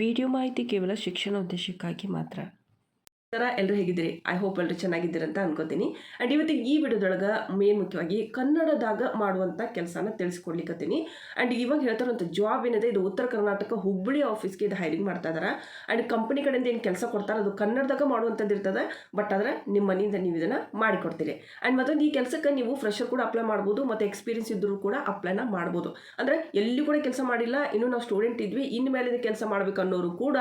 Video ಮಾಹಿತಿ ಕೇವಲ ಶಿಕ್ಷಣ ಉದ್ದೇಶಕ್ಕಾಗಿ ಮಾತ್ರ. ಎಲ್ಲರೂ ಹೇಗಿದ್ದೀರಿ? ಐ ಹೋಪ್ ಎಲ್ಲರೂ ಚೆನ್ನಾಗಿದ್ದೀರಿ ಅಂತ ಅನ್ಕೋತೀನಿ. ಆ್ಯಂಡ್ ಇವತ್ತಿಗೆ ಈ ವಿಡಿಯೋದೊಳಗೆ ಮೇನ್ ಮುಖ್ಯವಾಗಿ ಕನ್ನಡದಾಗ ಮಾಡುವಂಥ ಕೆಲಸನ ತಿಳಿಸ್ಕೊಡ್ಲಿಕ್ಕತ್ತೀನಿ. ಆ್ಯಂಡ್ ಇವಾಗ ಹೇಳ್ತಾರಂಥ ಜಾಬ್ ಏನಿದೆ ಇದು ಉತ್ತರ ಕರ್ನಾಟಕ ಹುಬ್ಬಳ್ಳಿ ಆಫೀಸ್ಗೆ ಇದು ಹೈರಿಂಗ್ ಮಾಡ್ತಾ ಇದ್ದಾರೆ. ಆ್ಯಂಡ್ ಕಂಪನಿ ಕಡೆಯಿಂದ ಏನು ಕೆಲಸ ಕೊಡ್ತಾರೆ ಅದು ಕನ್ನಡದಾಗ ಮಾಡುವಂಥದ್ದು ಇರ್ತದೆ. ಬಟ್ ಆದರೆ ನಿಮ್ಮ ಮನೆಯಿಂದ ನೀವು ಇದನ್ನು ಮಾಡಿಕೊಡ್ತೀರಿ. ಆ್ಯಂಡ್ ಮತ್ತೊಂದು ಈ ಕೆಲಸಕ್ಕೆ ನೀವು ಫ್ರೆಶರ್ ಕೂಡ ಅಪ್ಲೈ ಮಾಡ್ಬೋದು ಮತ್ತು ಎಕ್ಸ್ಪೀರಿಯನ್ಸ್ ಇದ್ದರೂ ಕೂಡ ಅಪ್ಲೈನ ಮಾಡ್ಬೋದು. ಅಂದರೆ ಎಲ್ಲಿ ಕೂಡ ಕೆಲಸ ಮಾಡಿಲ್ಲ, ಇನ್ನೂ ನಾವು ಸ್ಟೂಡೆಂಟ್ ಇದ್ವಿ, ಇನ್ನು ಮೇಲೆ ಕೆಲಸ ಮಾಡಬೇಕು ಅನ್ನೋರು ಕೂಡ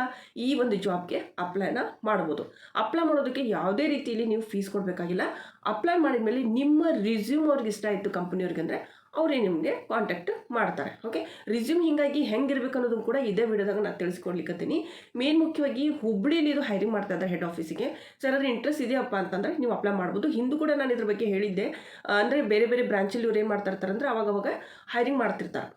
ಈ ಒಂದು ಜಾಬ್ಗೆ ಅಪ್ಲೈನ ಮಾಡ್ಬೋದು. ಅಪ್ಲೈ ಮಾಡೋದಕ್ಕೆ ಯಾವುದೇ ರೀತಿಯಲ್ಲಿ ನೀವು ಫೀಸ್ ಕೊಡಬೇಕಾಗಿಲ್ಲ. ಅಪ್ಲೈ ಮಾಡಿದ ಮೇಲೆ ನಿಮ್ಮ ರಿಸ್ಯೂಮ್ ಅವ್ರಿಗೆ ಇಷ್ಟ ಆಯಿತು ಕಂಪನಿಯವ್ರಿಗೆ ಅಂದರೆ ಅವರೇ ನಿಮಗೆ ಕಾಂಟ್ಯಾಕ್ಟ್ ಮಾಡ್ತಾರೆ. ಓಕೆ, ರಿಸ್ಯೂಮ್ ಹೀಗಾಗಿ ಹೆಂಗಿರ್ಬೇಕು ಅನ್ನೋದನ್ನು ಕೂಡ ಇದೇ ವಿಡಿಯೋದಾಗ ನಾನು ತಿಳಿಸ್ಕೊಡ್ಲಿಕ್ಕತ್ತೀನಿ. ಮೇನ್ ಮುಖ್ಯವಾಗಿ ಹುಬ್ಬಳ್ಳಿಯಲ್ಲಿ ಇದು ಹೈರಿಂಗ್ ಮಾಡ್ತಾ ಇದ್ದಾರೆ ಹೆಡ್ ಆಫೀಸಿಗೆ. ಸೊ ಏನಾದರೂ ಇಂಟ್ರೆಸ್ಟ್ ಇದೆಯಪ್ಪ ಅಂತಂದರೆ ನೀವು ಅಪ್ಲೈ ಮಾಡ್ಬೋದು. ಹಿಂದೂ ಕೂಡ ನಾನು ಇದ್ರ ಬಗ್ಗೆ ಹೇಳಿದ್ದೆ. ಅಂದರೆ ಬೇರೆ ಬೇರೆ ಬ್ರಾಂಚಲ್ಲಿ ಇವ್ರು ಏನು ಮಾಡ್ತಾ ಇರ್ತಾರೆ ಅಂದರೆ ಅವಾಗವಾಗ ಹೈರಿಂಗ್ ಮಾಡ್ತಿರ್ತಾರೆ.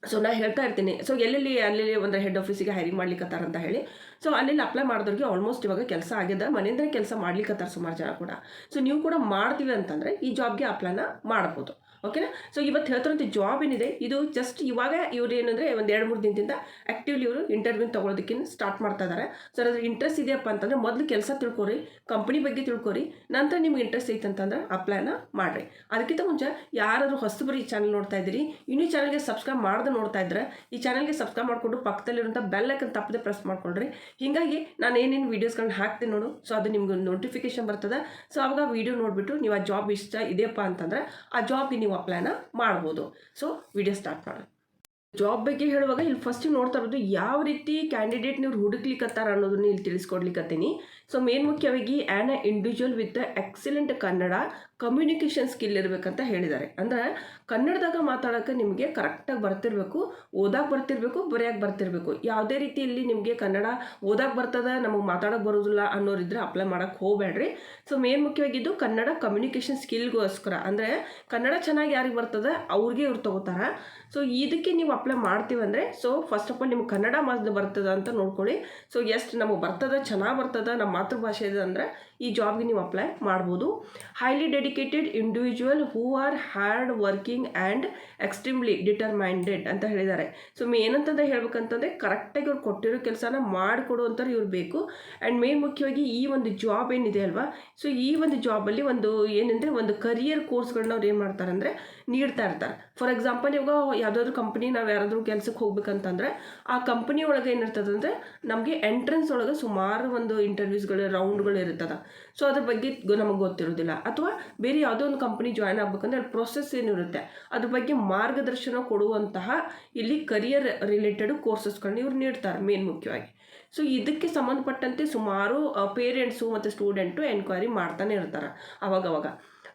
ಸೊ ನಾನು ಹೇಳ್ತಾ ಇರ್ತೀನಿ, ಸೊ ಎಲ್ಲೆಲ್ಲಿ ಅಲ್ಲಿ ಒಂದು ಹೆಡ್ ಆಫೀಸಿಗೆ ಹೈರಿಂಗ್ ಮಾಡ್ಲಿಕ್ಕತ್ತಾರ ಅಂತ ಹೇಳಿ. ಸೊ ಅಲ್ಲಿ ಅಪ್ಲೈ ಮಾಡಿದವ್ರಿಗೆ ಆಲ್ಮೋಸ್ಟ್ ಇವಾಗ ಕೆಲಸ ಆಗ್ಯದ, ಮನೆಯಿಂದ ಕೆಲಸ ಮಾಡ್ಲಿಕ್ಕತ್ತಾರ ಸುಮಾರು ಜನ ಕೂಡ. ಸೊ ನೀವು ಕೂಡ ಮಾಡ್ತೀವಿ ಅಂತಂದರೆ ಈ ಜಾಬ್ಗೆ ಅಪ್ಲೈನ ಮಾಡ್ಬೋದು. ಓಕೆನಾ? ಸೊ ಇವತ್ತು ಹೇಳ್ತಾರಂಥ ಜಾಬ್ ಏನಿದೆ ಇದು ಜಸ್ಟ್ ಇವಾಗ ಇವ್ರು ಏನಂದರೆ ಒಂದು 2-3 ದಿನದಿಂದ ಆ್ಯಕ್ಟಿವ್ಲಿ ಇವರು ಇಂಟರ್ವ್ಯೂ ತೊಗೊಳೋದಕ್ಕೆ ಸ್ಟಾರ್ಟ್ ಮಾಡ್ತಾ ಇದ್ದಾರೆ. ಸೊ ಅದ್ರ ಇಂಟ್ರೆಸ್ಟ್ ಇದೆಯಪ್ಪ ಅಂತಂದರೆ ಮೊದಲು ಕೆಲಸ ತಿಳ್ಕೊರಿ, ಕಂಪ್ನಿ ಬಗ್ಗೆ ತಿಳ್ಕೊರಿ, ನಂತರ ನಿಮ್ಗೆ ಇಂಟ್ರೆಸ್ಟ್ ಐತೆ ಅಂತಂದ್ರೆ ಅಪ್ಲೈನ ಮಾಡಿರಿ. ಅದಕ್ಕಿಂತ ಮುಂಚೆ ಯಾರಾದರೂ ಹೊಸಬರು ಈ ಚಾನಲ್ ನೋಡ್ತಾ ಇದ್ದೀರಿ, ಇನ್ನೂ ಈ ಚಾನಲ್ಗೆ ಸಬ್ಸ್ಕ್ರೈಬ್ ಮಾಡದೆ ನೋಡ್ತಾ ಇದ್ರೆ ಈ ಚಾನಲ್ಗೆ ಸಬ್ಸ್ಕ್ರೈಬ್ ಮಾಡಿಕೊಂಡು ಪಕ್ಕದಲ್ಲಿರುವಂಥ ಬೆಲ್ ಐಕನ್ ತಪ್ಪದೆ ಪ್ರೆಸ್ ಮಾಡ್ಕೊಳ್ರಿ. ಹೀಗಾಗಿ ನಾನು ಏನೇನು ವೀಡಿಯೋಸ್ಗಳನ್ನ ಹಾಕ್ತೀನಿ ನೋಡು, ಸೊ ಅದು ನಿಮ್ಗೆ ನೋಟಿಫಿಕೇಶನ್ ಬರ್ತದೆ. ಸೊ ಅವಾಗ ವೀಡಿಯೋ ನೋಡಿಬಿಟ್ಟು ನೀವು ಆ ಜಾಬ್ ಇಷ್ಟ ಇದೆಯಪ್ಪ ಅಂತಂದರೆ ಆ ಜಾಬ್ಗೆ ನೀವು ಅಪ್ಲೈನ ಮಾಡ್ಬೋದು. ಸೊ ವಿಡಿಯೋ ಸ್ಟಾರ್ಟ್ ಮಾಡೋಣ. ಜಾಬ್ ಬಗ್ಗೆ ಹೇಳುವಾಗ ಇಲ್ಲಿ ಫಸ್ಟಿಗೆ ನೋಡ್ತಾ ಇರೋದು ಯಾವ ರೀತಿ ಕ್ಯಾಂಡಿಡೇಟ್ ನೀವು ಹುಡುಕ್ಲಿಕ್ಕತ್ತಾರ ಅನ್ನೋದನ್ನ ಇಲ್ಲಿ ತಿಳಿಸ್ಕೊಡ್ಲಿಕ್ಕತ್ತೀನಿ. ಸೊ ಮೇನ್ ಮುಖ್ಯವಾಗಿ an A individual with excellent Kannada communication skill ಇರಬೇಕಂತ ಹೇಳಿದ್ದಾರೆ. ಅಂದರೆ ಕನ್ನಡದಾಗ ಮಾತಾಡೋಕ್ಕೆ ನಿಮಗೆ ಕರೆಕ್ಟಾಗಿ ಬರ್ತಿರಬೇಕು, ಓದಕ್ಕೆ ಬರ್ತಿರಬೇಕು, ಬರೆಯೋಕ್ಕೆ ಬರ್ತಿರಬೇಕು. ಯಾವುದೇ ರೀತಿಯಲ್ಲಿ ನಿಮಗೆ ಕನ್ನಡ ಓದಕ್ಕೆ ಬರ್ತದೆ ನಮಗೆ ಮಾತಾಡೋಕ್ಕೆ ಬರೋದಿಲ್ಲ ಅನ್ನೋರಿದ್ರೆ ಅಪ್ಲೈ ಮಾಡೋಕ್ಕೆ ಹೋಗಬೇಡ್ರಿ. ಸೊ ಮೇನ್ ಮುಖ್ಯವಾಗಿದ್ದು ಕನ್ನಡ ಕಮ್ಯುನಿಕೇಷನ್ ಸ್ಕಿಲ್ಗೋಸ್ಕರ, ಅಂದರೆ ಕನ್ನಡ ಚೆನ್ನಾಗಿ ಯಾರಿಗೆ ಬರ್ತದೆ ಅವ್ರಿಗೆ ಇವ್ರು ತೊಗೋತಾರೆ. ಸೊ ಇದಕ್ಕೆ ನೀವು ಅಪ್ಲೈ ಮಾಡ್ತೀವಂದರೆ ಸೊ ಫಸ್ಟ್ ಆಫ್ ಆಲ್ ನಿಮ್ಗೆ ಕನ್ನಡ ಮಾತು ಬರ್ತದೆ ಅಂತ ನೋಡ್ಕೊಳ್ಳಿ. ಸೊ ಎಷ್ಟು ನಮಗೆ ಬರ್ತದೆ, ಚೆನ್ನಾಗಿ ಬರ್ತದೆ, ನಮ್ಮ ಮಾತೃಭಾಷೆ ಇದೆ ಅಂದರೆ ಈ ಜಾಬ್ಗೆ ನೀವು ಅಪ್ಲೈ ಮಾಡ್ಬೋದು. Highly dedicated individual who are hard working and extremely determined ಅಂತ ಹೇಳಿದ್ದಾರೆ. ಸೊ ಏನಂತಂದ್ರೆ ಹೇಳ್ಬೇಕಂತಂದರೆ ಕರೆಕ್ಟಾಗಿ ಅವ್ರು ಕೊಟ್ಟಿರೋ ಕೆಲಸನ ಮಾಡಿಕೊಡುವಂಥವ್ರು ಇವ್ರು ಬೇಕು. ಆ್ಯಂಡ್ ಮೇನ್ ಮುಖ್ಯವಾಗಿ ಈ ಒಂದು ಜಾಬ್ ಏನಿದೆ ಅಲ್ವಾ, ಸೊ ಈ ಒಂದು ಜಾಬಲ್ಲಿ ಒಂದು ಏನಂದರೆ ಒಂದು ಕರಿಯರ್ ಕೋರ್ಸ್ಗಳನ್ನ ಅವ್ರು ಏನು ಮಾಡ್ತಾರೆ ಅಂದರೆ ನೀಡ್ತಾ ಇರ್ತಾರೆ. ಫಾರ್ ಎಕ್ಸಾಂಪಲ್ ಇವಾಗ ಯಾವುದಾದ್ರೂ ಕಂಪ್ನಿ ನಾವು ಯಾರಾದರೂ ಕೆಲಸಕ್ಕೆ ಹೋಗ್ಬೇಕಂತಂದರೆ ಆ ಕಂಪ್ನಿ ಒಳಗೆ ಏನಿರ್ತದೆ ಅಂದರೆ ನಮಗೆ ಎಂಟ್ರೆನ್ಸ್ ಒಳಗೆ ಸುಮಾರು ಒಂದು ಇಂಟರ್ವ್ಯೂಸ್ಗಳು ರೌಂಡ್ಗಳು ಇರ್ತದೆ. ಸೊ ಅದ್ರ ಬಗ್ಗೆ ನಮಗೆ ಗೊತ್ತಿರೋದಿಲ್ಲ. ಅಥವಾ ಬೇರೆ ಯಾವುದೋ ಒಂದು ಕಂಪ್ನಿ ಜಾಯ್ನ್ ಆಗ್ಬೇಕಂದ್ರೆ ಅಲ್ಲಿ ಪ್ರೊಸೆಸ್ ಏನಿರುತ್ತೆ ಅದ್ರ ಬಗ್ಗೆ ಮಾರ್ಗದರ್ಶನ ಕೊಡುವಂತಹ ಇಲ್ಲಿ ಕರಿಯರ್ ರಿಲೇಟೆಡ್ ಕೋರ್ಸಸ್ಗಳನ್ನ ಇವ್ರು ನೀಡ್ತಾರೆ ಮೇನ್ ಮುಖ್ಯವಾಗಿ. ಸೊ ಇದಕ್ಕೆ ಸಂಬಂಧಪಟ್ಟಂತೆ ಸುಮಾರು ಪೇರೆಂಟ್ಸು ಮತ್ತು ಸ್ಟೂಡೆಂಟು ಎನ್ಕ್ವೈರಿ ಮಾಡ್ತಾನೆ ಇರ್ತಾರೆ ಅವಾಗವಾಗ.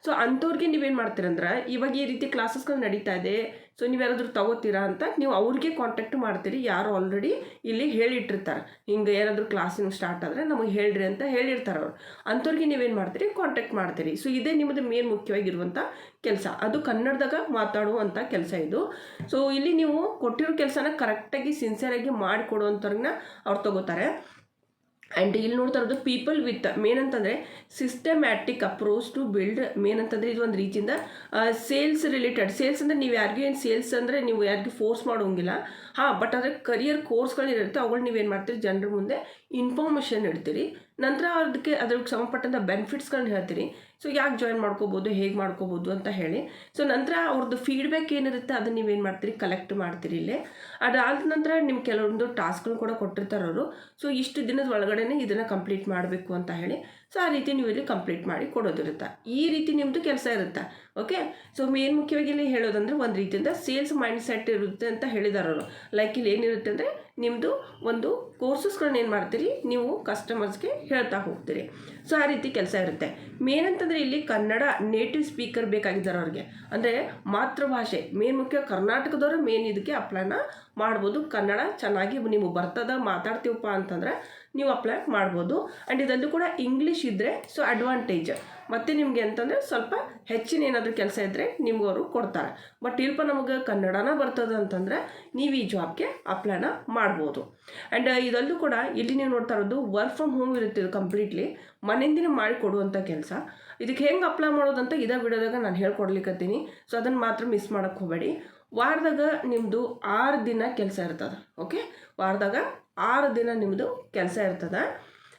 ಸೊ ಅಂಥವ್ರಿಗೆ ನೀವೇನು ಮಾಡ್ತೀರಂದ್ರೆ ಇವಾಗ ಈ ರೀತಿ ಕ್ಲಾಸಸ್ಗಳು ನಡೀತಾ ಇದೆ, ಸೊ ನೀವು ಯಾರಾದರೂ ತಗೋತೀರಾ ಅಂತ ನೀವು ಅವ್ರಿಗೆ ಕಾಂಟ್ಯಾಕ್ಟ್ ಮಾಡ್ತೀರಿ. ಯಾರು ಆಲ್ರೆಡಿ ಇಲ್ಲಿ ಹೇಳಿಟ್ಟಿರ್ತಾರೆ, ಹಿಂಗೆ ಏನಾದರೂ ಕ್ಲಾಸಿನ ಸ್ಟಾರ್ಟ್ ಆದರೆ ನಮಗೆ ಹೇಳ್ರಿ ಅಂತ ಹೇಳಿರ್ತಾರೆ ಅವರು. ಅಂಥವ್ರಿಗೆ ನೀವೇನು ಮಾಡ್ತೀರಿ, ಕಾಂಟ್ಯಾಕ್ಟ್ ಮಾಡ್ತೀರಿ. ಸೊ ಇದೇ ನಿಮ್ಮದು ಮೇನ್ ಮುಖ್ಯವಾಗಿರುವಂಥ ಕೆಲಸ, ಅದು ಕನ್ನಡದಾಗ ಮಾತಾಡುವಂಥ ಕೆಲಸ ಇದು. ಸೊ ಇಲ್ಲಿ ನೀವು ಕೊಟ್ಟಿರೋ ಕೆಲಸನ ಕರೆಕ್ಟಾಗಿ ಸಿನ್ಸಿಯರಾಗಿ ಮಾಡಿಕೊಡುವಂಥವ್ರನ್ನ ಅವ್ರು ತಗೋತಾರೆ. ಆ್ಯಂಡ್ ಇಲ್ಲಿ ನೋಡ್ತಾ ಇರೋದು ಪೀಪಲ್ ವಿತ್ ಮೇನ್ ಅಂತಂದರೆ systematic approach to build. Main ಅಂತಂದರೆ ಇದು ಒಂದು ರೀತಿಯಿಂದ ಸೇಲ್ಸ್ ರಿಲೇಟೆಡ್. ಸೇಲ್ಸ್ ಅಂದರೆ ನೀವು ಯಾರಿಗೂ ಏನು ಸೇಲ್ಸ್ ಅಂದರೆ ನೀವು ಯಾರಿಗೂ ಫೋರ್ಸ್ ಮಾಡೋಂಗಿಲ್ಲ. ಬಟ್ ಆದರೆ ಕರಿಯರ್ ಕೋರ್ಸ್ಗಳಿರುತ್ತೆ, ಅವುಗಳು ನೀವೇನು ಮಾಡ್ತೀರಿ ಜನರ ಮುಂದೆ ಇನ್ಫಾರ್ಮೇಷನ್ ಇಡ್ತೀರಿ. ನಂತರ ಅದಕ್ಕೆ ಸಂಬಂಧಪಟ್ಟಂಥ ಬೆನಿಫಿಟ್ಸ್ಗಳನ್ನ ಹೇಳ್ತೀರಿ. ಸೊ ಯಾಕೆ ಜಾಯಿನ್ ಮಾಡ್ಕೋಬೋದು, ಹೇಗೆ ಮಾಡ್ಕೋಬೋದು ಅಂತ ಹೇಳಿ. ಸೊ ನಂತರ ಅವ್ರದ್ದು ಫೀಡ್ಬ್ಯಾಕ್ ಏನಿರುತ್ತೆ ಅದನ್ನು ನೀವೇನು ಮಾಡ್ತೀರಿ, ಕಲೆಕ್ಟ್ ಮಾಡ್ತೀರಿ ಇಲ್ಲೇ. ಅದಾದ ನಂತರ ನಿಮ್ಗೆ ಕೆಲವೊಂದು ಟಾಸ್ಕ್ಗಳನ್ನ ಕೂಡ ಕೊಟ್ಟಿರ್ತಾರೆ ಅವರು. ಸೊ ಇಷ್ಟು ದಿನದ ಒಳಗಡೆ ಇದನ್ನು ಕಂಪ್ಲೀಟ್ ಮಾಡಬೇಕು ಅಂತ ಹೇಳಿ. ಸೊ ಆ ರೀತಿ ನೀವು ಇಲ್ಲಿ ಕಂಪ್ಲೀಟ್ ಮಾಡಿ ಕೊಡೋದಿರುತ್ತೆ. ಈ ರೀತಿ ನಿಮ್ಮದು ಕೆಲಸ ಇರುತ್ತೆ. ಓಕೆ, ಸೊ ಮೇನ್ ಮುಖ್ಯವಾಗಿ ಇಲ್ಲಿ ಹೇಳೋದಂದರೆ ಒಂದು ರೀತಿಯಿಂದ ಸೇಲ್ಸ್ ಮೈಂಡ್ ಸೆಟ್ ಇರುತ್ತೆ ಅಂತ ಹೇಳಿದಾರೆ ಅವರು. ಲೈಕ್ ಇಲ್ಲಿ ಏನಿರುತ್ತೆ ಅಂದರೆ ನಿಮ್ಮದು ಒಂದು ಕೋರ್ಸಸ್ಗಳನ್ನ ಏನು ಮಾಡ್ತೀರಿ, ನೀವು ಕಸ್ಟಮರ್ಸ್ಗೆ ಹೇಳ್ತಾ ಹೋಗ್ತೀರಿ. ಸೊ ಆ ರೀತಿ ಕೆಲಸ ಇರುತ್ತೆ. ಮೇನ್ ಅಂತಂದರೆ ಇಲ್ಲಿ ಕನ್ನಡ ನೇಟಿವ್ ಸ್ಪೀಕರ್ ಬೇಕಾಗಿದ್ದಾರೆ ಅವ್ರಿಗೆ, ಅಂದರೆ ಮಾತೃಭಾಷೆ ಮೇನ್ ಮುಖ್ಯ ಕರ್ನಾಟಕದವರು ಮೇನ್ ಇದಕ್ಕೆ ಅಪ್ಲೈನ ಮಾಡ್ಬೋದು. ಕನ್ನಡ ಚೆನ್ನಾಗಿ ನೀವು ಬರ್ತದ ಮಾತಾಡ್ತೀವಪ್ಪ ಅಂತಂದರೆ ನೀವು ಅಪ್ಲೈ ಮಾಡ್ಬೋದು. ಆ್ಯಂಡ್ ಇದಲ್ಲೂ ಕೂಡ ಇಂಗ್ಲೀಷ್ ಇದ್ದರೆ ಸೊ ಅಡ್ವಾಂಟೇಜ್. ಮತ್ತು ನಿಮಗೆ ಅಂತಂದರೆ ಸ್ವಲ್ಪ ಹೆಚ್ಚಿನ ಏನಾದರೂ ಕೆಲಸ ಇದ್ದರೆ ನಿಮ್ಗೆ ಅವರು ಕೊಡ್ತಾರೆ. ಬಟ್ ಇಲ್ಪ ನಮಗೆ ಕನ್ನಡನ ಬರ್ತದೆ ಅಂತಂದರೆ ನೀವು ಈ ಜಾಬ್ಗೆ ಅಪ್ಲೈನ ಮಾಡ್ಬೋದು. ಆ್ಯಂಡ್ ಇದಲ್ಲೂ ಕೂಡ ಇಲ್ಲಿ ನೀವು ನೋಡ್ತಾ ಇರೋದು ವರ್ಕ್ ಫ್ರಮ್ ಹೋಮ್ ಇರುತ್ತೆ. ಇದು ಕಂಪ್ಲೀಟ್ಲಿ ಮನೆಯಿಂದನೇ ಮಾಡಿ ಕೊಡುವಂಥ ಕೆಲಸ. ಇದಕ್ಕೆ ಹೆಂಗೆ ಅಪ್ಲೈ ಮಾಡೋದಂತ ಇದೇ ವಿಡಿಯೋದಾಗ ನಾನು ಹೇಳ್ಕೊಡ್ಲಿಕ್ಕತ್ತೀನಿ. ಸೊ ಅದನ್ನು ಮಾತ್ರ ಮಿಸ್ ಮಾಡೋಕ್ಕೆ ಹೋಗಬೇಡಿ. ವಾರದಾಗ ನಿಮ್ಮದು 6 ದಿನ ಕೆಲಸ ಇರ್ತದೆ. ಓಕೆ, ವಾರದಾಗ 6 ದಿನ ನಿಮ್ಮದು ಕೆಲಸ ಇರ್ತದೆ.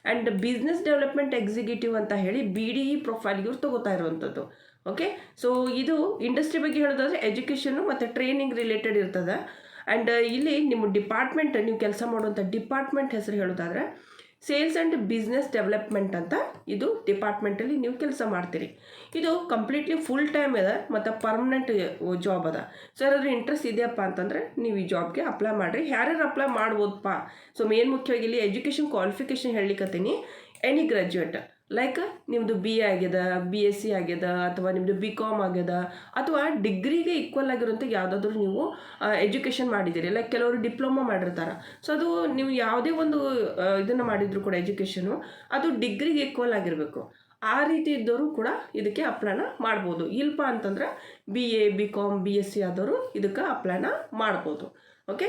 ಆ್ಯಂಡ್ ಬಿಸ್ನೆಸ್ ಡೆವಲಪ್ಮೆಂಟ್ ಎಕ್ಸಿಕ್ಯೂಟಿವ್ ಅಂತ ಹೇಳಿ BDE ಪ್ರೊಫೈಲ್ಗೆ ಇವ್ರು ತೊಗೋತಾ ಇರುವಂಥದ್ದು. ಓಕೆ, ಸೊ ಇದು ಇಂಡಸ್ಟ್ರಿ ಬಗ್ಗೆ ಹೇಳೋದಾದರೆ ಎಜುಕೇಷನ್ನು ಮತ್ತು ಟ್ರೈನಿಂಗ್ ರಿಲೇಟೆಡ್ ಇರ್ತದೆ. ಆ್ಯಂಡ್ ಇಲ್ಲಿ ನಿಮ್ಮ ಡಿಪಾರ್ಟ್ಮೆಂಟ್, ನೀವು ಕೆಲಸ ಮಾಡುವಂಥ ಡಿಪಾರ್ಟ್ಮೆಂಟ್ ಹೆಸರು ಹೇಳೋದಾದರೆ ಸೇಲ್ಸ್ ಆ್ಯಂಡ್ ಬಿಸ್ನೆಸ್ ಡೆವಲಪ್ಮೆಂಟ್ ಅಂತ ಇದು ಡಿಪಾರ್ಟ್ಮೆಂಟಲ್ಲಿ ನೀವು ಕೆಲಸ ಮಾಡ್ತೀರಿ. ಇದು ಕಂಪ್ಲೀಟ್ಲಿ ಫುಲ್ ಟೈಮ್ ಇದೆ ಮತ್ತು ಪರ್ಮನೆಂಟ್ ಜಾಬ್ ಅದ. ಸೊ ಯಾರಾದರೂ ಇಂಟ್ರೆಸ್ಟ್ ಇದೆಯಪ್ಪ ಅಂತಂದರೆ ನೀವು ಈ ಜಾಬ್ಗೆ ಅಪ್ಲೈ ಮಾಡಿರಿ. ಯಾರ್ಯಾರು ಅಪ್ಲೈ ಮಾಡ್ಬೋದಪ್ಪ? ಸೊ ಮೇನ್ ಮುಖ್ಯವಾಗಿ ಇಲ್ಲಿ ಎಜುಕೇಷನ್ ಕ್ವಾಲಿಫಿಕೇಷನ್ ಹೇಳಲಿಕ್ಕತ್ತೀನಿ. ಎನಿ ಗ್ರ್ಯಾಜುಯೇಟ್ ಲೈಕ್ ನಿಮ್ಮದು BA ಆಗ್ಯದ, BSc ಆಗ್ಯದ, ಅಥವಾ ನಿಮ್ಮದು BCom ಆಗ್ಯದ, ಅಥವಾ ಡಿಗ್ರಿಗೆ ಈಕ್ವಲ್ ಆಗಿರೋಂಥ ಯಾವುದಾದ್ರೂ ನೀವು ಎಜುಕೇಷನ್ ಮಾಡಿದ್ದೀರಿ. ಲೈಕ್ ಕೆಲವರು ಡಿಪ್ಲೊಮಾ ಮಾಡಿರ್ತಾರೆ. ಸೊ ಅದು ನೀವು ಯಾವುದೇ ಒಂದು ಇದನ್ನು ಮಾಡಿದ್ರು ಕೂಡ ಎಜುಕೇಷನು ಅದು ಡಿಗ್ರಿಗೆ ಈಕ್ವಲ್ ಆಗಿರಬೇಕು. ಆ ರೀತಿ ಇದ್ದವರು ಕೂಡ ಇದಕ್ಕೆ ಅಪ್ಲೈನ ಮಾಡ್ಬೋದು. ಇಲ್ಪ ಅಂತಂದ್ರೆ BA BCom BSc ಆದವರು ಇದಕ್ಕೆ ಅಪ್ಲೈನ ಮಾಡ್ಬೋದು. ಓಕೆ,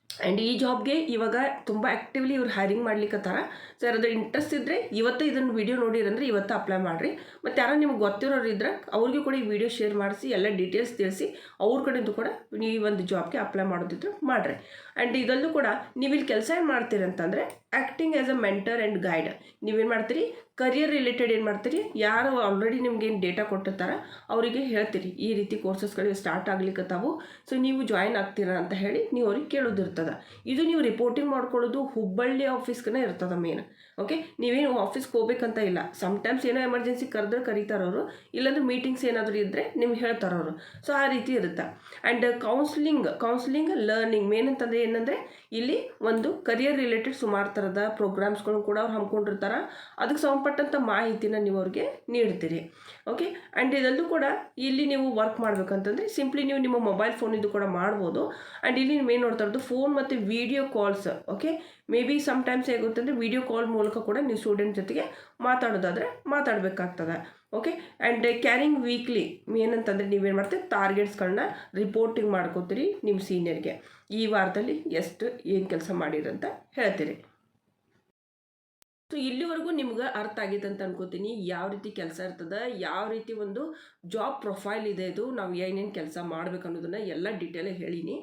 ಆ್ಯಂಡ್ ಈ ಜಾಬ್ಗೆ ಇವಾಗ ತುಂಬ ಆ್ಯಕ್ಟಿವ್ಲಿ ಇವ್ರು ಹೈರಿಂಗ್ ಮಾಡ್ಲಿಕ್ಕತ್ತಾರ. ಸೊ ಯಾರಾದ್ರೂ ಇಂಟ್ರೆಸ್ಟ್ ಇದ್ದರೆ ಇವತ್ತೇ ಇದನ್ನು ವಿಡಿಯೋ ನೋಡಿರಂದ್ರೆ ಇವತ್ತು ಅಪ್ಲೈ ಮಾಡಿರಿ. ಮತ್ತು ಯಾರೋ ನಿಮ್ಗೆ ಗೊತ್ತಿರೋರು ಇದ್ದರೆ ಅವ್ರಿಗೂ ಕೂಡ ಈ ವಿಡಿಯೋ ಶೇರ್ ಮಾಡಿಸಿ ಎಲ್ಲ ಡೀಟೇಲ್ಸ್ ತಿಳಿಸಿ ಅವ್ರ ಕಡೆಯಿಂದ ಕೂಡ ನೀವು ಈ ಒಂದು ಜಾಬ್ಗೆ ಅಪ್ಲೈ ಮಾಡೋದಿದ್ರೆ ಮಾಡಿರಿ. ಆ್ಯಂಡ್ ಇದಲ್ಲೂ ಕೂಡ ನೀವು ಇಲ್ಲಿ ಕೆಲಸ ಏನು ಮಾಡ್ತೀರಿ ಅಂತಂದರೆ acting as a mentor and guide. ನೀವೇನು ಮಾಡ್ತೀರಿ, ಕರಿಯರ್ ರಿಲೇಟೆಡ್ ಏನು ಮಾಡ್ತೀರಿ, ಯಾರು ಆಲ್ರೆಡಿ ನಿಮ್ಗೆ ಏನು ಡೇಟಾ ಕೊಟ್ಟಿರ್ತಾರೆ ಅವರಿಗೆ ಹೇಳ್ತೀರಿ ಈ ರೀತಿ ಕೋರ್ಸಸ್ಗಳಿಗೆ ಸ್ಟಾರ್ಟ್ ಆಗ್ಲಿಕ್ಕತ್ತಾವು, ಸೊ ನೀವು ಜಾಯಿನ್ ಆಗ್ತೀರಾ ಅಂತ ಹೇಳಿ ನೀವು ಅವ್ರಿಗೆ ಕೇಳೋದಿರ್ತದೆ. ಇದು ನೀವು ರಿಪೋರ್ಟಿಂಗ್ ಮಾಡ್ಕೊಳ್ಳೋದು ಹುಬ್ಬಳ್ಳಿ ಆಫೀಸ್ಗೆ ಇರ್ತದೆ ಮೇನ್. ಓಕೆ, ನೀವೇನು ಆಫೀಸ್ಗೆ ಹೋಗ್ಬೇಕಂತ ಇಲ್ಲ. ಸಮ್ಟೈಮ್ಸ್ ಏನೋ ಎಮರ್ಜೆನ್ಸಿ ಕರೆದ್ರೆ ಕರೀತಾರವರು, ಇಲ್ಲಾಂದ್ರೆ ಮೀಟಿಂಗ್ಸ್ ಏನಾದರೂ ಇದ್ದರೆ ನಿಮ್ಗೆ ಹೇಳ್ತಾರವರು. ಸೊ ಆ ರೀತಿ ಇರುತ್ತೆ. ಆ್ಯಂಡ್ ಕೌನ್ಸ್ಲಿಂಗ್ ಲರ್ನಿಂಗ್ ಮೇನ್ ಅಂತಂದರೆ ಏನಂದರೆ ಇಲ್ಲಿ ಒಂದು ಕರಿಯರ್ ರಿಲೇಟೆಡ್ ಸುಮಾರು ಥರದ ಪ್ರೋಗ್ರಾಮ್ಸ್ಗಳನ್ನು ಕೂಡ ಅವ್ರು ಹಮ್ಮಿಕೊಂಡಿರ್ತಾರೆ. ಅದಕ್ಕೆ ಸಂಬಂಧಪಟ್ಟಂಥ ಮಾಹಿತಿನ ನೀವು ಅವ್ರಿಗೆ ನೀಡ್ತೀರಿ. ಓಕೆ, ಆ್ಯಂಡ್ ಇದಲ್ಲೂ ಕೂಡ ಇಲ್ಲಿ ನೀವು ವರ್ಕ್ ಮಾಡಬೇಕಂತಂದರೆ ಸಿಂಪ್ಲಿ ನೀವು ನಿಮ್ಮ ಮೊಬೈಲ್ ಫೋನಿದ್ದು ಕೂಡ ಮಾಡ್ಬೋದು. ಆ್ಯಂಡ್ ಇಲ್ಲಿ ನೀವು ಏನು ನೋಡ್ತಾ ಇರೋದು ಫೋನ್ ಮತ್ತು video calls. Okay, maybe sometimes ಹೇಗುತ್ತಂದರೆ ವೀಡಿಯೋ ಕಾಲ್ ಮೂಲಕ ಕೂಡ ನೀವು ಸ್ಟೂಡೆಂಟ್ ಜೊತೆಗೆ ಮಾತಾಡೋದಾದರೆ ಮಾತಾಡಬೇಕಾಗ್ತದೆ. ಓಕೆ, ಆ್ಯಂಡ್ ಕ್ಯಾರಿಂಗ್ ವೀಕ್ಲಿ ಏನಂತಂದರೆ ನೀವೇನು ಮಾಡ್ತೀರಿ, ಟಾರ್ಗೆಟ್ಸ್ಗಳನ್ನ ರಿಪೋರ್ಟಿಂಗ್ ಮಾಡ್ಕೋತೀರಿ ನಿಮ್ಮ ಸೀನಿಯರ್ಗೆ. ಈ ವಾರದಲ್ಲಿ ಎಷ್ಟು ಏನು ಕೆಲಸ ಮಾಡಿರಂತ ಹೇಳ್ತೀರಿ. ಸೊ ಇಲ್ಲಿವರೆಗೂ ನಿಮ್ಗೆ ಅರ್ಥ ಆಗೈತೆ ಅಂತ ಅನ್ಕೋತೀನಿ. ಯಾವ ರೀತಿ ಕೆಲಸ ಇರ್ತದೆ, ಯಾವ ರೀತಿ ಒಂದು ಜಾಬ್ ಪ್ರೊಫೈಲ್ ಇದೆ, ಇದು ನಾವು ಏನೇನು ಕೆಲಸ ಮಾಡ್ಬೇಕು ಅನ್ನೋದನ್ನು ಎಲ್ಲ ಡೀಟೇಲಾಗಿ ಹೇಳೀನಿ.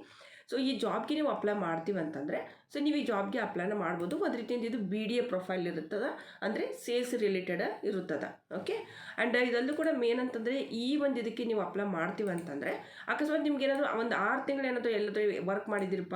ಸೊ ಈ ಜಾಬ್ಗೆ ನೀವು ಅಪ್ಲೈ ಮಾಡ್ತೀವಿ ಅಂತಂದರೆ ಸೊ ನೀವು ಈ ಜಾಬ್ಗೆ ಅಪ್ಲೈನ ಮಾಡ್ಬೋದು. ಒಂದು ರೀತಿಯಿಂದ ಇದು BDA ಪ್ರೊಫೈಲ್ ಇರುತ್ತದೆ, ಅಂದರೆ ಸೇಲ್ಸ್ ರಿಲೇಟೆಡ್ ಇರುತ್ತದೆ. ಓಕೆ, ಆ್ಯಂಡ್ ಇದಲ್ಲೂ ಕೂಡ ಮೇನ್ ಅಂತಂದರೆ ಈ ಒಂದು ಇದಕ್ಕೆ ನೀವು ಅಪ್ಲೈ ಮಾಡ್ತೀವಿ ಅಂತಂದರೆ ಅಕಸ್ಮಾತ್ ನಿಮ್ಗೆ ಏನಾದರೂ ಒಂದು 6 ತಿಂಗಳು ಏನಾದರೂ ಎಲ್ಲಾದರೂ ವರ್ಕ್ ಮಾಡಿದಿರಪ್ಪ,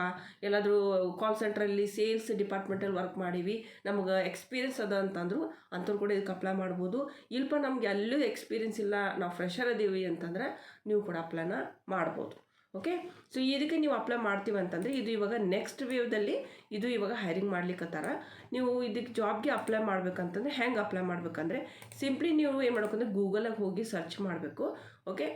ಎಲ್ಲಾದರೂ ಕಾಲ್ ಸೆಂಟ್ರಲ್ಲಿ ಸೇಲ್ಸ್ ಡಿಪಾರ್ಟ್ಮೆಂಟಲ್ಲಿ ವರ್ಕ್ ಮಾಡೀವಿ, ನಮಗೆ ಎಕ್ಸ್ಪೀರಿಯನ್ಸ್ ಅದ ಅಂತಂದ್ರು ಅಂಥವ್ರು ಕೂಡ ಇದಕ್ಕೆ ಅಪ್ಲೈ ಮಾಡ್ಬೋದು. ಇಲ್ಪ ನಮ್ಗೆ ಎಲ್ಲೂ ಎಕ್ಸ್ಪೀರಿಯನ್ಸ್ ಇಲ್ಲ, ನಾವು ಫ್ರೆಷರ್ ಅದೀವಿ ಅಂತಂದರೆ ನೀವು ಕೂಡ ಅಪ್ಲೈನ ಮಾಡ್ಬೋದು. ಓಕೆ, ಸೊ ಇದಕ್ಕೆ ನೀವು ಅಪ್ಲೈ ಮಾಡ್ತೀವಿ ಅಂತಂದರೆ ಇದು ಇವಾಗ ನೆಕ್ಸ್ಟ್ ವೇವ್ದಲ್ಲಿ ಇದು ಇವಾಗ ಹೈರಿಂಗ್ ಮಾಡ್ಲಿಕ್ಕತ್ತಾರ. ನೀವು ಇದಕ್ಕೆ ಜಾಬ್ಗೆ ಅಪ್ಲೈ ಮಾಡ್ಬೇಕಂತಂದರೆ ಹೆಂಗೆ ಅಪ್ಲೈ ಮಾಡ್ಬೇಕಂದ್ರೆ ಸಿಂಪ್ಲಿ ನೀವು ಏನು ಮಾಡ್ಬೇಕಂದ್ರೆ ಗೂಗಲಾಗಿ ಹೋಗಿ ಸರ್ಚ್ ಮಾಡಬೇಕು. ಓಕೆ,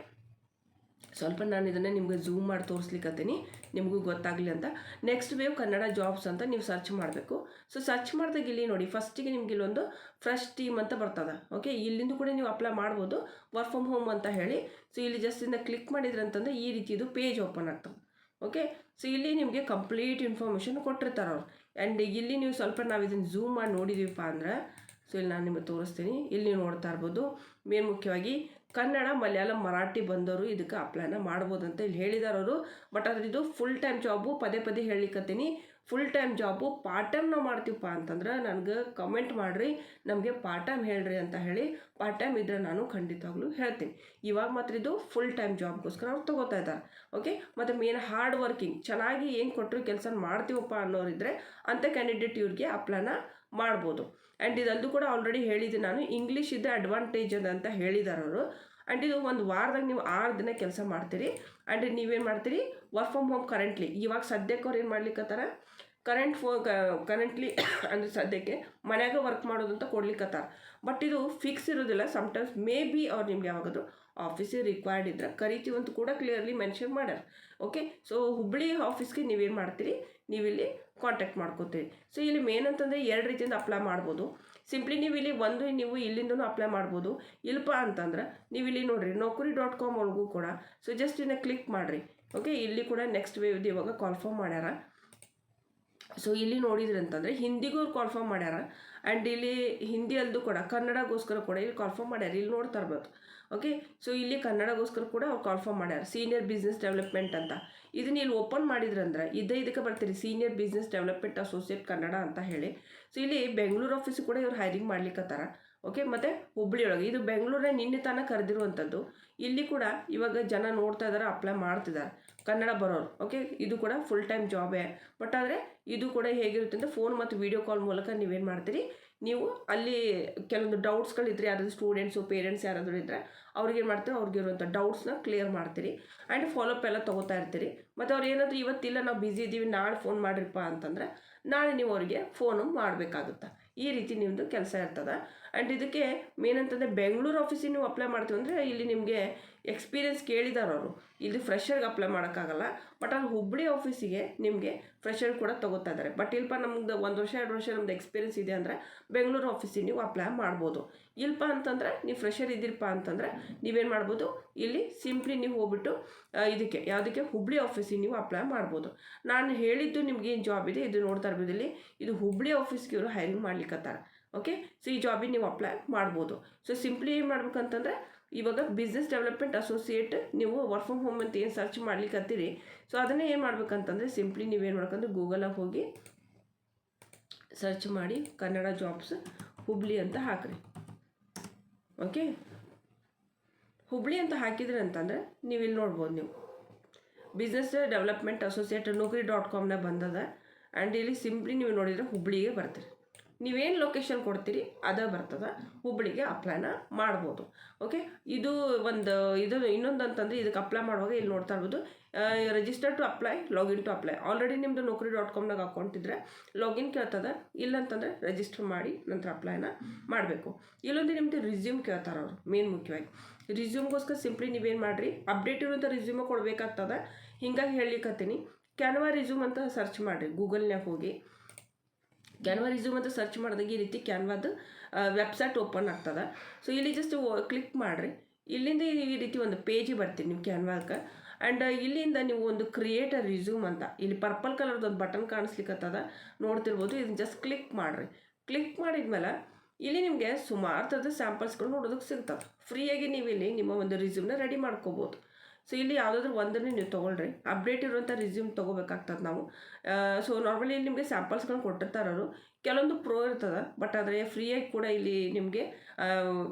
ಸ್ವಲ್ಪ ನಾನು ಇದನ್ನು ನಿಮ್ಗೆ ಝೂಮ್ ಮಾಡಿ ತೋರಿಸ್ಲಿಕ್ಕತ್ತೀನಿ ನಿಮಗೂ ಗೊತ್ತಾಗಲಿ ಅಂತ. ನೆಕ್ಸ್ಟ್ ವೇವ್ ಕನ್ನಡ ಜಾಬ್ಸ್ ಅಂತ ನೀವು ಸರ್ಚ್ ಮಾಡಬೇಕು. ಸೊ ಸರ್ಚ್ ಮಾಡಿದಾಗ ಇಲ್ಲಿ ನೋಡಿ ಫಸ್ಟಿಗೆ ನಿಮ್ಗೆ ಇಲ್ಲೊಂದು ಫ್ರೆಶ್ ಟೀಮ್ ಅಂತ ಬರ್ತದೆ. ಓಕೆ, ಇಲ್ಲಿಂದ ಕೂಡ ನೀವು ಅಪ್ಲೈ ಮಾಡ್ಬೋದು, ವರ್ಕ್ ಫ್ರಮ್ ಹೋಮ್ ಅಂತ ಹೇಳಿ. ಸೊ ಇಲ್ಲಿ ಜಸ್ಟ್ ಇಂದ ಕ್ಲಿಕ್ ಮಾಡಿದ್ರೆ ಅಂತಂದರೆ ಈ ರೀತಿ ಇದು ಪೇಜ್ ಓಪನ್ ಆಗ್ತದೆ. ಓಕೆ, ಸೊ ಇಲ್ಲಿ ನಿಮಗೆ ಕಂಪ್ಲೀಟ್ ಇನ್ಫಾರ್ಮೇಷನ್ ಕೊಟ್ಟಿರ್ತಾರೆ ಅವ್ರು. ಆ್ಯಂಡ್ ಇಲ್ಲಿ ನೀವು ಸ್ವಲ್ಪ ನಾವು ಇದನ್ನು ಝೂಮ್ ಮಾಡಿ ನೋಡಿದೀವಪ್ಪ ಅಂದ್ರೆ ಸೊ ಇಲ್ಲಿ ನಾನು ನಿಮಗೆ ತೋರಿಸ್ತೀನಿ. ಇಲ್ಲಿ ನೀವು ನೋಡ್ತಾ ಇರ್ಬೋದು ಮೇನ್ ಮುಖ್ಯವಾಗಿ ಕನ್ನಡ ಮಲಯಾಳಂ ಮರಾಠಿ ಬಂದವರು ಇದಕ್ಕೆ ಅಪ್ಲೈನ ಮಾಡ್ಬೋದು ಅಂತ ಇಲ್ಲಿ ಹೇಳಿದಾರೆ ಅವರು. ಬಟ್ ಆದರೆ ಇದು ಫುಲ್ ಟೈಮ್ ಜಾಬು, ಪದೇ ಪದೇ ಹೇಳಿಕತ್ತೀನಿ full time job. Part time ನಾವು ಮಾಡ್ತೀವಪ್ಪ ಅಂತಂದ್ರೆ ನನಗೆ ಕಮೆಂಟ್ ಮಾಡಿರಿ, ನಮಗೆ ಪಾರ್ಟ್ ಟೈಮ್ ಹೇಳ್ರಿ ಅಂತ ಹೇಳಿ. ಪಾರ್ಟ್ ಟೈಮ್ ಇದ್ದರೆ ನಾನು ಖಂಡಿತವಾಗ್ಲೂ ಹೇಳ್ತೀನಿ. ಇವಾಗ ಮಾತ್ರ ಇದು ಫುಲ್ ಟೈಮ್ ಜಾಬ್ಗೋಸ್ಕರ ಅವ್ರು ತೊಗೋತಾ ಇದ್ದಾರೆ. ಓಕೆ, ಮತ್ತು ಮೇನ್ ಹಾರ್ಡ್ ವರ್ಕಿಂಗ್ ಚೆನ್ನಾಗಿ ಏನು ಕೊಟ್ಟರು ಕೆಲಸ ಮಾಡ್ತೀವಪ್ಪ ಅನ್ನೋರಿದ್ದರೆ ಅಂಥ ಕ್ಯಾಂಡಿಡೇಟ್ ಇವ್ರಿಗೆ ಅಪ್ಲೈನ ಮಾಡ್ಬೋದು. ಆ್ಯಂಡ್ ಇದಲ್ಲೂ ಕೂಡ ಆಲ್ರೆಡಿ ಹೇಳಿದ್ದೀನಿ ನಾನು, ಇಂಗ್ಲೀಷ್ ಇದ್ದರೆ ಅಡ್ವಾಂಟೇಜ್ ಅದ ಅಂತ ಹೇಳಿದ್ದಾರೆ ಅವರು. ಆ್ಯಂಡ್ ಇದು ಒಂದು ವಾರದಾಗ ನೀವು 6 ದಿನ ಕೆಲಸ ಮಾಡ್ತೀರಿ. ಆ್ಯಂಡ್ ನೀವೇನು ಮಾಡ್ತೀರಿ, ವರ್ಕ್ ಫ್ರಮ್ ಹೋಮ್ ಕರೆಂಟ್ಲಿ ಇವಾಗ ಸದ್ಯಕ್ಕೆ ಅವ್ರು ಏನು ಮಾಡ್ಲಿಕ್ಕತ್ತಾರ, ಕರೆಂಟ್ಲಿ ಅಂದರೆ ಸದ್ಯಕ್ಕೆ ಮನ್ಯಾಗ ವರ್ಕ್ ಮಾಡೋದು ಅಂತ ಕೊಡ್ಲಿಕ್ಕತ್ತಾರ. ಬಟ್ ಇದು ಫಿಕ್ಸ್ ಇರೋದಿಲ್ಲ. ಸಮ್ಟೈಮ್ಸ್ ಮೇ ಬಿ ಅವ್ರು ನಿಮ್ಗೆ ಯಾವಾಗಾದರೂ ಆಫೀಸಿಗೆ ರಿಕ್ವೈರ್ಡ್ ಇದ್ರೆ ಕರಿತೀವಂತೂ ಕೂಡ ಕ್ಲಿಯರ್ಲಿ ಮೆನ್ಷನ್ ಮಾಡ್ಯಾರ. ಓಕೆ, ಸೊ ಹುಬ್ಬಳ್ಳಿ ಆಫೀಸ್ಗೆ ನೀವೇನು ಮಾಡ್ತೀರಿ, ನೀವಿಲ್ಲಿ ಕಾಂಟ್ಯಾಕ್ಟ್ ಮಾಡ್ಕೋತೀರಿ. ಸೊ ಇಲ್ಲಿ ಮೇನ್ ಅಂತಂದರೆ 2 ರೀತಿಯಿಂದ ಅಪ್ಲೈ ಮಾಡ್ಬೋದು. ಸಿಂಪ್ಲಿ ನೀವು ಇಲ್ಲಿ ನೀವು ಇಲ್ಲಿಂದನೂ ಅಪ್ಲೈ ಮಾಡ್ಬೋದು. ಇಲ್ಪ ಅಂತಂದ್ರೆ ನೀವು ಇಲ್ಲಿ ನೋಡಿರಿ naukri.com ಒಳಗೂ ಕೂಡ ಸೊ ಜಸ್ಟ್ ಇನ್ನು ಕ್ಲಿಕ್ ಮಾಡಿರಿ. ಓಕೆ, ಇಲ್ಲಿ ಕೂಡ ನೆಕ್ಸ್ಟ್ ವೇವ್ ಇವಾಗ ಕಾನ್ಫರ್ಮ್ ಮಾಡ್ಯಾರ. ಸೊ ಇಲ್ಲಿ ನೋಡಿದ್ರಿ ಅಂತಂದರೆ ಹಿಂದಿಗೂ ಅವ್ರು ಕಾಲ್ಫಾರ್ಮ್ ಮಾಡ್ಯಾರ. ಆ್ಯಂಡ್ ಇಲ್ಲಿ ಹಿಂದಿ ಅಲ್ಲದು ಕೂಡ ಕನ್ನಡಗೋಸ್ಕರ ಕೂಡ ಇಲ್ಲಿ ಕಾಲ್ಫಾರ್ಮ್ ಮಾಡ್ಯಾರ. ಇಲ್ಲಿ ನೋಡ್ತಾ ಇರ್ಬೋದು. ಓಕೆ, ಸೊ ಇಲ್ಲಿ ಕನ್ನಡಗೋಸ್ಕರ ಕೂಡ ಅವ್ರು ಕಾಲ್ಫಾರ್ಮ್ ಮಾಡ್ಯಾರ. ಸೀನಿಯರ್ ಬಿಸ್ನೆಸ್ ಡೆವಲಪ್ಮೆಂಟ್ ಅಂತ ಇದನ್ನ ಇಲ್ಲಿ ಓಪನ್ ಮಾಡಿದ್ರಂದ್ರೆ ಇದಕ್ಕೆ ಬರ್ತೀರಿ senior business development associate Kannada ಅಂತ ಹೇಳಿ. ಸೊ ಇಲ್ಲಿ ಬೆಂಗಳೂರು ಆಫೀಸು ಕೂಡ ಇವ್ರು ಹೈರಿಂಗ್ ಮಾಡ್ಲಿಕ್ಕತ್ತಾರ. ಓಕೆ, ಮತ್ತು ಹುಬ್ಳಿಯೊಳಗೆ ಇದು ಬೆಂಗಳೂರೇ ನಿನ್ನೆ ತಾನೇ ಕರೆದಿರುವಂಥದ್ದು. ಇಲ್ಲಿ ಕೂಡ ಇವಾಗ ಜನ ನೋಡ್ತಾ ಇದ್ದಾರೆ, ಅಪ್ಲೈ ಮಾಡ್ತಿದ್ದಾರೆ ಕನ್ನಡ ಬರೋರು. ಓಕೆ, ಇದು ಕೂಡ ಫುಲ್ ಟೈಮ್ ಜಾಬೇ. ಬಟ್ ಆದರೆ ಇದು ಕೂಡ ಹೇಗಿರುತ್ತೆ ಅಂದರೆ ಫೋನ್ ಮತ್ತು ವೀಡಿಯೋ ಕಾಲ್ ಮೂಲಕ ನೀವೇನು ಮಾಡ್ತೀರಿ, ನೀವು ಅಲ್ಲಿ ಕೆಲವೊಂದು ಡೌಟ್ಸ್ಗಳಿದ್ರೆ ಯಾರಾದರೂ ಸ್ಟೂಡೆಂಟ್ಸು ಪೇರೆಂಟ್ಸ್ ಯಾರಾದರೂ ಇದ್ದರೆ ಅವ್ರಿಗೇನು ಮಾಡ್ತೀರಿ, ಅವ್ರಿಗೆ ಇರುವಂಥ ಡೌಟ್ಸ್ನ ಕ್ಲಿಯರ್ ಮಾಡ್ತೀರಿ. ಆ್ಯಂಡ್ ಫಾಲೋಅಪ್ ಎಲ್ಲ ತೊಗೋತಾ ಇರ್ತೀರಿ. ಮತ್ತು ಅವ್ರು ಏನಾದರೂ ಇವತ್ತಿಲ್ಲ ನಾವು ಬ್ಯುಸಿ ಇದ್ದೀವಿ ನಾಳೆ ಫೋನ್ ಮಾಡಿರಪ್ಪ ಅಂತಂದರೆ ನಾಳೆ ನೀವು ಅವರಿಗೆ ಫೋನು ಮಾಡಬೇಕಾಗುತ್ತೆ. ಈ ರೀತಿ ನಿಮ್ಮದು ಕೆಲಸ ಇರ್ತದೆ. ಆ್ಯಂಡ್ ಇದಕ್ಕೆ ಮೇನ್ ಅಂತಂದರೆ ಬೆಂಗಳೂರು ಆಫೀಸಿಗೆ ನೀವು ಅಪ್ಲೈ ಮಾಡ್ತೀವಿ ಅಂದರೆ ಇಲ್ಲಿ ನಿಮಗೆ ಎಕ್ಸ್ಪೀರಿಯೆನ್ಸ್ ಕೇಳಿದಾರೆ ಅವರು. ಇಲ್ಲಿ ಫ್ರೆಷರ್ಗೆ ಅಪ್ಲೈ ಮಾಡೋಕ್ಕಾಗಲ್ಲ. ಬಟ್ ಅಲ್ಲಿ ಹುಬ್ಬಳ್ಳಿ ಆಫೀಸಿಗೆ ನಿಮಗೆ ಫ್ರೆಷರ್ ಕೂಡ ತೊಗೋತಾ ಇದ್ದಾರೆ. ಬಟ್ ಇಲ್ಪ ನಮ್ದು 1 ವರ್ಷ 2 ವರ್ಷ ನಮ್ದು ಎಕ್ಸ್ಪೀರಿಯೆನ್ಸ್ ಇದೆ ಅಂದರೆ ಬೆಂಗಳೂರು ಆಫೀಸಿಗೆ ನೀವು ಅಪ್ಲೈ ಮಾಡ್ಬೋದು. ಇಲ್ಪ ಅಂತಂದರೆ ನೀವು ಫ್ರೆಷರ್ ಇದ್ದೀರಪ್ಪ ಅಂತಂದರೆ ನೀವೇನು ಮಾಡ್ಬೋದು, ಇಲ್ಲಿ ಸಿಂಪ್ಲಿ ನೀವು ಹೋಗ್ಬಿಟ್ಟು ಯಾವುದಕ್ಕೆ ಹುಬ್ಬಳ್ಳಿ ಆಫೀಸಿಗೆ ನೀವು ಅಪ್ಲೈ ಮಾಡ್ಬೋದು. ನಾನು ಹೇಳಿದ್ದು ನಿಮ್ಗೆ ಏನು ಜಾಬ್ ಇದೆ ಇದು ನೋಡ್ತಾ ಇರ್ಬೋದು. ಇಲ್ಲಿ ಇದು ಹುಬ್ಬಳ್ಳಿ ಆಫೀಸ್ಗೆ ಇವರು ಹೈರಿಂಗ್ ಮಾಡ್ಲಿಕ್ಕತ್ತಾರೆ. ಓಕೆ, ಸೊ ಈ ಜಾಬಿಗೆ ನೀವು ಅಪ್ಲೈ ಮಾಡ್ಬೋದು. ಸೊ ಸಿಂಪ್ಲಿ ಏನು ಮಾಡ್ಬೇಕಂತಂದರೆ ಇವಾಗ ಬಿಸ್ನೆಸ್ ಡೆವಲಪ್ಮೆಂಟ್ ಅಸೋಸಿಯೇಟ್ ನೀವು ವರ್ಕ್ ಫ್ರಮ್ ಹೋಮ್ ಅಂತ ಏನು ಸರ್ಚ್ ಮಾಡ್ಲಿಕ್ಕತ್ತೀರಿ. ಸೊ ಅದನ್ನೇ ಏನು ಮಾಡ್ಬೇಕಂತಂದರೆ ಸಿಂಪ್ಲಿ ನೀವೇನು ಮಾಡ್ಬೇಕಂದ್ರೆ ಗೂಗಲಾಗಿ ಹೋಗಿ ಸರ್ಚ್ ಮಾಡಿ ಕನ್ನಡ ಜಾಬ್ಸ್ ಹುಬ್ಳಿ ಅಂತ ಹಾಕಿರಿ. ಓಕೆ, ಹುಬ್ಳಿ ಅಂತ ಹಾಕಿದ್ರಿ ಅಂತಂದರೆ ನೀವು ಇಲ್ಲಿ ನೋಡ್ಬೋದು. ನೀವು ಬಿಸ್ನೆಸ್ ಡೆವಲಪ್ಮೆಂಟ್ ಅಸೋಸಿಯೇಟ್ naukri.com ಬಂದದ. ಆ್ಯಂಡ್ ಇಲ್ಲಿ ಸಿಂಪ್ಲಿ ನೀವು ನೋಡಿದರೆ ಹುಬ್ಳಿಗೆ ಬರ್ತೀರಿ. ನೀವೇನು ಲೊಕೇಶನ್ ಕೊಡ್ತೀರಿ ಅದೇ ಬರ್ತದೆ, ಹುಬ್ಬಳ್ಳಿಗೆ ಅಪ್ಲೈನ ಮಾಡ್ಬೋದು. ಓಕೆ, ಇದು ಇನ್ನೊಂದು ಅಂತಂದರೆ ಇದಕ್ಕೆ ಅಪ್ಲೈ ಮಾಡುವಾಗ ಇಲ್ಲಿ ನೋಡ್ತಾ ಇರ್ಬೋದು register to apply, login to apply. Already ನಿಮ್ಮದು naukri.com ಅಕೌಂಟ್ ಇದ್ದರೆ ಲಾಗಿನ್ ಕೇಳ್ತದೆ, ಇಲ್ಲಂತಂದರೆ ರಿಜಿಸ್ಟರ್ ಮಾಡಿ ನಂತರ ಅಪ್ಲೈನ ಮಾಡಬೇಕು. ಇಲ್ಲೊಂದು ನಿಮ್ಮದು ರಿಸ್ಯೂಮ್ ಕೇಳ್ತಾರೆ ಅವರು. ಮೇನ್ ಮುಖ್ಯವಾಗಿ ರಿಸ್ಯೂಮ್ಗೋಸ್ಕರ ಸಿಂಪ್ಲಿ ನೀವೇನು ಮಾಡಿರಿ, ಅಪ್ಡೇಟ್ ಇರುವಂಥ ರಿಸ್ಯೂಮ ಕೊಡಬೇಕಾಗ್ತದೆ. ಹಿಂಗಾಗಿ ಹೇಳಲಿಕ್ಕತ್ತೀನಿ, ಕ್ಯಾನ್ವಾ ರಿಸ್ಯೂಮ್ ಅಂತ ಸರ್ಚ್ ಮಾಡಿರಿ. ಗೂಗಲ್ನಾಗ ಹೋಗಿ ಕ್ಯಾನ್ವಾ ರಿಸ್ಯೂಮ್ ಅಂತ ಸರ್ಚ್ ಮಾಡಿದಾಗ ಈ ರೀತಿ ಕ್ಯಾನ್ವಾದ ವೆಬ್ಸೈಟ್ ಓಪನ್ ಆಗ್ತದೆ. ಸೊ ಇಲ್ಲಿ ಜಸ್ಟ್ ಕ್ಲಿಕ್ ಮಾಡಿರಿ. ಇಲ್ಲಿಂದ ಈ ರೀತಿ ಒಂದು ಪೇಜಿಗೆ ಬರ್ತೀರಿ ನೀವು ಕ್ಯಾನ್ವಾಕ್ಕೆ. ಆ್ಯಂಡ್ ಇಲ್ಲಿಂದ ನೀವು ಒಂದು ಕ್ರಿಯೇಟ್ ಅ ರಿಸ್ಯೂಮ್ ಅಂತ ಇಲ್ಲಿ ಪರ್ಪಲ್ ಕಲರ್ದು ಒಂದು ಬಟನ್ ಕಾಣಿಸ್ಲಿಕ್ಕತ್ತದ ನೋಡ್ತಿರ್ಬೋದು. ಇದನ್ನು ಜಸ್ಟ್ ಕ್ಲಿಕ್ ಮಾಡಿರಿ. ಕ್ಲಿಕ್ ಮಾಡಿದ್ಮೇಲೆ ಇಲ್ಲಿ ನಿಮಗೆ ಸುಮಾರು ಥರದ ಸ್ಯಾಂಪಲ್ಸ್ಗಳು ನೋಡೋದಕ್ಕೆ ಸಿಗ್ತದೆ. ಫ್ರೀಯಾಗಿ ನೀವು ಇಲ್ಲಿ ನಿಮ್ಮ ಒಂದು ರಿಸ್ಯೂಮ್ನ ರೆಡಿ ಮಾಡ್ಕೋಬೋದು. ಸೊ ಇಲ್ಲಿ ಯಾವುದಾದ್ರೂ ಒಂದನ್ನೇ ನೀವು ತೊಗೊಳ್ರಿ. ಅಪ್ಡೇಟ್ ಇರುವಂಥ ರಿಸ್ಯೂಮ್ ತೊಗೋಬೇಕಾಗ್ತದೆ ನಾವು. ಸೊ ನಾರ್ಮಲಿ ಇಲ್ಲಿ ನಿಮಗೆ ಸ್ಯಾಂಪಲ್ಸ್ಗಳನ್ನ ಕೊಟ್ಟಿರ್ತಾರೆ ಅವರು. ಕೆಲವೊಂದು ಪ್ರೋ ಇರ್ತದೆ, ಬಟ್ ಆದರೆ ಫ್ರೀಯಾಗಿ ಕೂಡ ಇಲ್ಲಿ ನಿಮಗೆ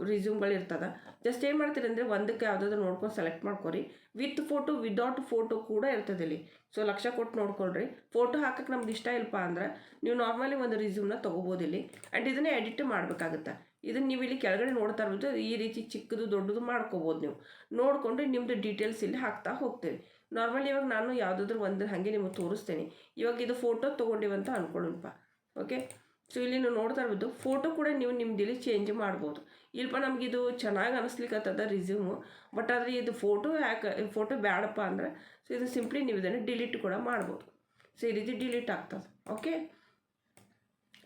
ರಿಸ್ಯೂಮ್ಗಳು ಇರ್ತದೆ. ಜಸ್ಟ್ ಏನು ಮಾಡ್ತೀರಿ ಅಂದರೆ ಒಂದಕ್ಕೆ ಯಾವುದಾದ್ರೂ ನೋಡ್ಕೊಂಡು ಸೆಲೆಕ್ಟ್ ಮಾಡ್ಕೊರಿ. ವಿತ್ ಫೋಟೋ ವಿದೌಟ್ ಫೋಟೋ ಕೂಡ ಇರ್ತದೆ ಇಲ್ಲಿ. ಸೊ ಲಕ್ಷ ಕೊಟ್ಟು ನೋಡ್ಕೊಳ್ರಿ. ಫೋಟೋ ಹಾಕಕ್ಕೆ ನಮ್ಗೆ ಇಷ್ಟ ಇಲ್ಲಪ್ಪ ಅಂದ್ರೆ ನೀವು ನಾರ್ಮಲಿ ಒಂದು ರಿಸ್ಯೂಮ್ನ ತೊಗೋಬೋದು ಇಲ್ಲಿ. ಆ್ಯಂಡ್ ಇದನ್ನೇ ಎಡಿಟ್ ಮಾಡಬೇಕಾಗುತ್ತೆ. ಇದನ್ನು ನೀವು ಇಲ್ಲಿ ಕೆಳಗಡೆ ನೋಡ್ತಾ ಇರ್ಬೋದು. ಈ ರೀತಿ ಚಿಕ್ಕದು ದೊಡ್ಡದು ಮಾಡ್ಕೋಬೋದು. ನೀವು ನೋಡಿಕೊಂಡು ನಿಮ್ಮದು ಡೀಟೇಲ್ಸ್ ಇಲ್ಲಿ ಹಾಕ್ತಾ ಹೋಗ್ತೀರಿ. ನಾರ್ಮಲಿ ಇವಾಗ ನಾನು ಯಾವುದಾದ್ರೂ ಒಂದು ಹಾಗೆ ನಿಮಗೆ ತೋರಿಸ್ತೇನೆ. ಇವಾಗ ಇದು ಫೋಟೋ ತೊಗೊಂಡಿವಂತ ಅಂದ್ಕೊಳ್ಳೋಣಪ್ಪ. ಓಕೆ, ಸೊ ಇಲ್ಲಿ ನೀವು ನೋಡ್ತಾ ಇರ್ಬೋದು. ಫೋಟೋ ಕೂಡ ನೀವು ನಿಮ್ದು ಇಲ್ಲಿ ಚೇಂಜ್ ಮಾಡ್ಬೋದು. ಇಲ್ಪ ನಮಗಿದು ಚೆನ್ನಾಗಿ ಅನಿಸ್ಲಿಕ್ಕತ್ತದ ರಿಸ್ಯೂಮು, ಬಟ್ ಆದರೆ ಇದು ಫೋಟೋ ಬೇಡಪ್ಪ ಅಂದರೆ ಸೊ ಇದು ಸಿಂಪ್ಲಿ ನೀವು ಇದನ್ನು ಡಿಲೀಟ್ ಕೂಡ ಮಾಡ್ಬೋದು. ಸೊ ಈ ರೀತಿ ಡಿಲೀಟ್ ಆಗ್ತದೆ. ಓಕೆ,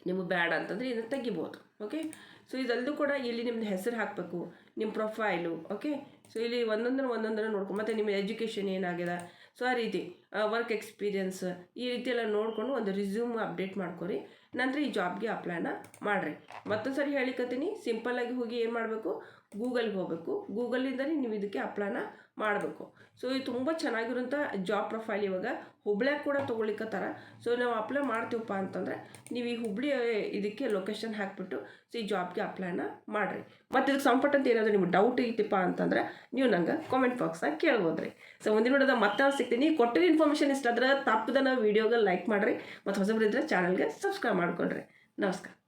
ನಿಮಗೆ ಬೇಡ ಅಂತಂದರೆ ಇದನ್ನು ತೆಗಿಬೋದು. ಓಕೆ, ಸೊ ಇದಲ್ಲೂ ಕೂಡ ಇಲ್ಲಿ ನಿಮ್ಮದು ಹೆಸರು ಹಾಕಬೇಕು, ನಿಮ್ಮ ಪ್ರೊಫೈಲು. ಓಕೆ, ಸೊ ಇಲ್ಲಿ ಒಂದೊಂದನ್ನು ನೋಡ್ಕೊಂಡು ಮತ್ತು ನಿಮ್ಮ ಎಜುಕೇಷನ್ ಏನಾಗಿದೆ, ಸೊ ಆ ರೀತಿ ವರ್ಕ್ ಎಕ್ಸ್ಪೀರಿಯನ್ಸ್ ಈ ರೀತಿ ಎಲ್ಲ ನೋಡಿಕೊಂಡು ಒಂದು ರಿಸ್ಯೂಮ್ ಅಪ್ಡೇಟ್ ಮಾಡ್ಕೊರಿ. ನಂತರ ಈ ಜಾಬ್ಗೆ ಅಪ್ಲೈನ ಮಾಡಿರಿ. ಮತ್ತೊಂದು ಸರಿ ಹೇಳಿಕತ್ತೀನಿ, ಸಿಂಪಲ್ಲಾಗಿ ಹೋಗಿ ಏನು ಮಾಡಬೇಕು, ಗೂಗಲ್ಗೆ ಹೋಗಬೇಕು. ಗೂಗಲಿಂದಲೇ ನೀವು ಇದಕ್ಕೆ ಅಪ್ಲೈನ ಮಾಡಬೇಕು. ಸೊ ಇದು ತುಂಬ ಚೆನ್ನಾಗಿರೋಂಥ ಜಾಬ್ ಪ್ರೊಫೈಲ್. ಇವಾಗ ಹುಬ್ಳ್ಯಾಗ ಕೂಡ ತೊಗೊಳಿಕತ್ತಾರ. ಸೊ ನಾವು ಅಪ್ಲೈ ಮಾಡ್ತೀವಪ್ಪ ಅಂತಂದರೆ ನೀವು ಈ ಹುಬ್ಳಿ ಇದಕ್ಕೆ ಲೊಕೇಶನ್ ಹಾಕಿಬಿಟ್ಟು ಸೊ ಈ ಜಾಬ್ಗೆ ಅಪ್ಲೈನ ಮಾಡಿರಿ. ಮತ್ತು ಇದಕ್ಕೆ ಸಂಪಟ್ ಅಂತ ಏನಾದರೂ ನಿಮ್ಗೆ ಡೌಟ್ ಐತಿಪ್ಪ ಅಂತಂದರೆ ನೀವು ನಂಗೆ ಕಾಮೆಂಟ್ ಬಾಕ್ಸ್ನಾಗ ಕೇಳ್ಬೋದ್ರಿ. ಸೊ ಮುಂದಿನ ವಿಡಿಯೋದ ಮತ್ತೆ ಸಿಗ್ತೀನಿ. ಕೊಟ್ಟಿರೋ ಇನ್ಫಾರ್ಮೇಷನ್ ಇಷ್ಟ ಆದ್ರೆ ತಪ್ಪದ ನಾವು ವೀಡಿಯೋಗೆ ಲೈಕ್ ಮಾಡಿರಿ. ಮತ್ತು ಹೊಸಬರಿದ್ದರೆ ಚಾನಲ್ಗೆ ಸಬ್ಸ್ಕ್ರೈಬ್ ಮಾಡ್ಕೊಳ್ರಿ. ನಮಸ್ಕಾರ.